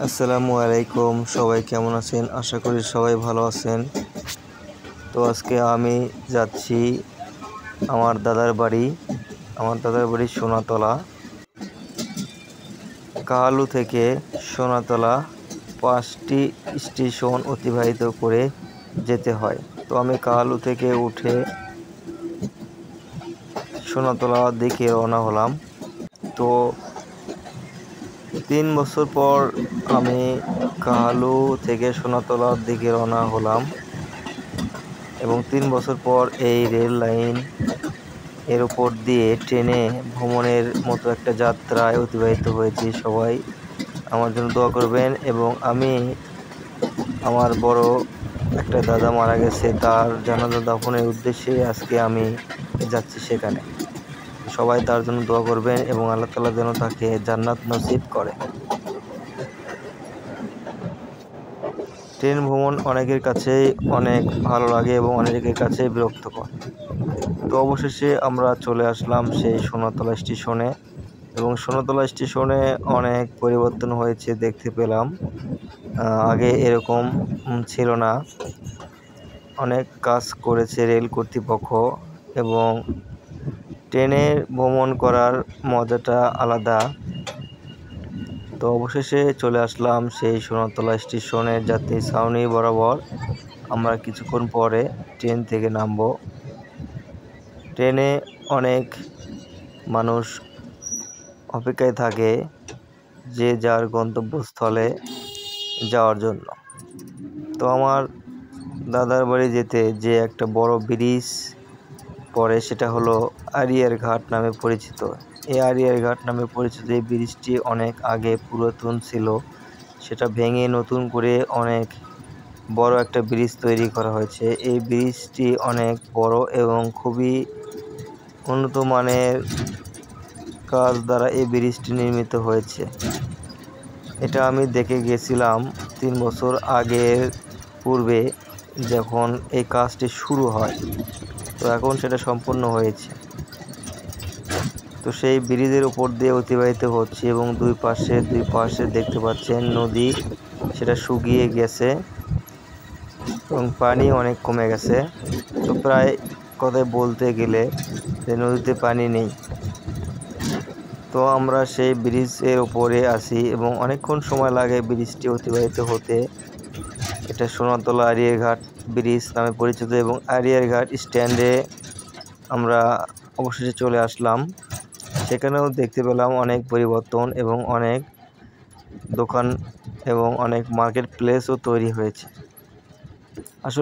আসসালামু আলাইকুম, সবাই কেমন আছেন? আশা করি সবাই ভালো আছেন। তো আজকে আমি যাচ্ছি আমার দাদার বাড়ি সোনাতলা। কাহালু থেকে সোনাতলা 5টি স্টেশন অতিবাহিত করে যেতে হয়। তো আমি কাহালু থেকে উঠে সোনাতলার দিকে রওনা হলাম। তো 3 বছর পর আমি কাহালু থেকে সোনাতলার দিকে রওনা হলাম এবং 3 বছর পর এই রেল লাইন এর উপর দিয়ে ট্রেনে ভ্রমণের মতো একটা যাত্রায় অতিবাহিত হয়েছি। সবাই আমার জন্য দোয়া করবেন। এবং আমার বড় একটা দাদা মারা গেছে, তার জানাজা দাফনের উদ্দেশ্যে আজকে আমি যাচ্ছি সেখানে। সবাই তার জন্য দোয়া করবেন এবং আল্লাহ তাআলা যেন তাকে জান্নাত নসিব করে। ট্রেন ভ্রমণ অনেকের কাছেই অনেক ভালো লাগে এবং অনেকের কাছে বিরক্তকর। তো অবশেষে আমরা চলে আসলাম সেই সোনাতলা স্টেশনে এবং সোনাতলা স্টেশনে অনেক পরিবর্তন হয়েছে দেখতে পেলাম। আগে এরকম ছিল না। অনেক কাজ করেছে রেল কর্তৃপক্ষ এবং ট্রেনে ভ্রমণ করার মজাটা আলাদা। তো অবশেষে চলে আসলাম সেই সোনাতলা স্টেশনের যাত্রী ছাউনি বরাবর। আমরা কিছুক্ষণ পরে ট্রেন থেকে নামব। ট্রেনে অনেক মানুষ অপেক্ষায় থাকে যে যার গন্তব্যস্থলে যাওয়ার জন্য। তো আমার দাদার বাড়ি যেতে যে একটা বড় ব্রিজ পড়ে, সেটা হলো আড়িয়ার ঘাট নামে পরিচিত। এই আড়িয়ার ঘাট নামে পরিচিত এই ব্রিজটি অনেক আগে পুরাতন ছিল, সেটা ভেঙে নতুন করে অনেক বড় একটা ব্রিজ তৈরি করা হয়েছে। এই ব্রিজটি অনেক বড় এবং খুবই উন্নত মানের কাজ দ্বারা এই ব্রিজটি নির্মিত হয়েছে। এটা আমি দেখে গেছিলাম 3 বছর আগের পূর্বে, যখন এই কাজটি শুরু হয়। তো এখন সেটা সম্পূর্ণ হয়েছে। তো সেই ব্রিজের উপর দিয়ে অতিবাহিত হচ্ছে এবং দুই পাশে দেখতে পাচ্ছেন নদী, সেটা শুকিয়ে গেছে এবং পানি অনেক কমে গেছে। তো প্রায় কথায় বলতে গেলে যে নদীতে পানি নেই। তো আমরা সেই ব্রিজের উপরে আছি এবং অনেকক্ষণ সময় লাগে ব্রিজটি অতিবাহিত হতে। এটা সোনাতলা আড়িয়ার ঘাট ব্রিজ নামে পরিচিত এবং আড়িয়ার ঘাট স্ট্যান্ডে আমরা অবশেষে চলে আসলাম। সেখানেও দেখতে পেলাম অনেক পরিবর্তন এবং অনেক দোকান এবং অনেক মার্কেট প্লেসও তৈরি হয়েছে। আসলে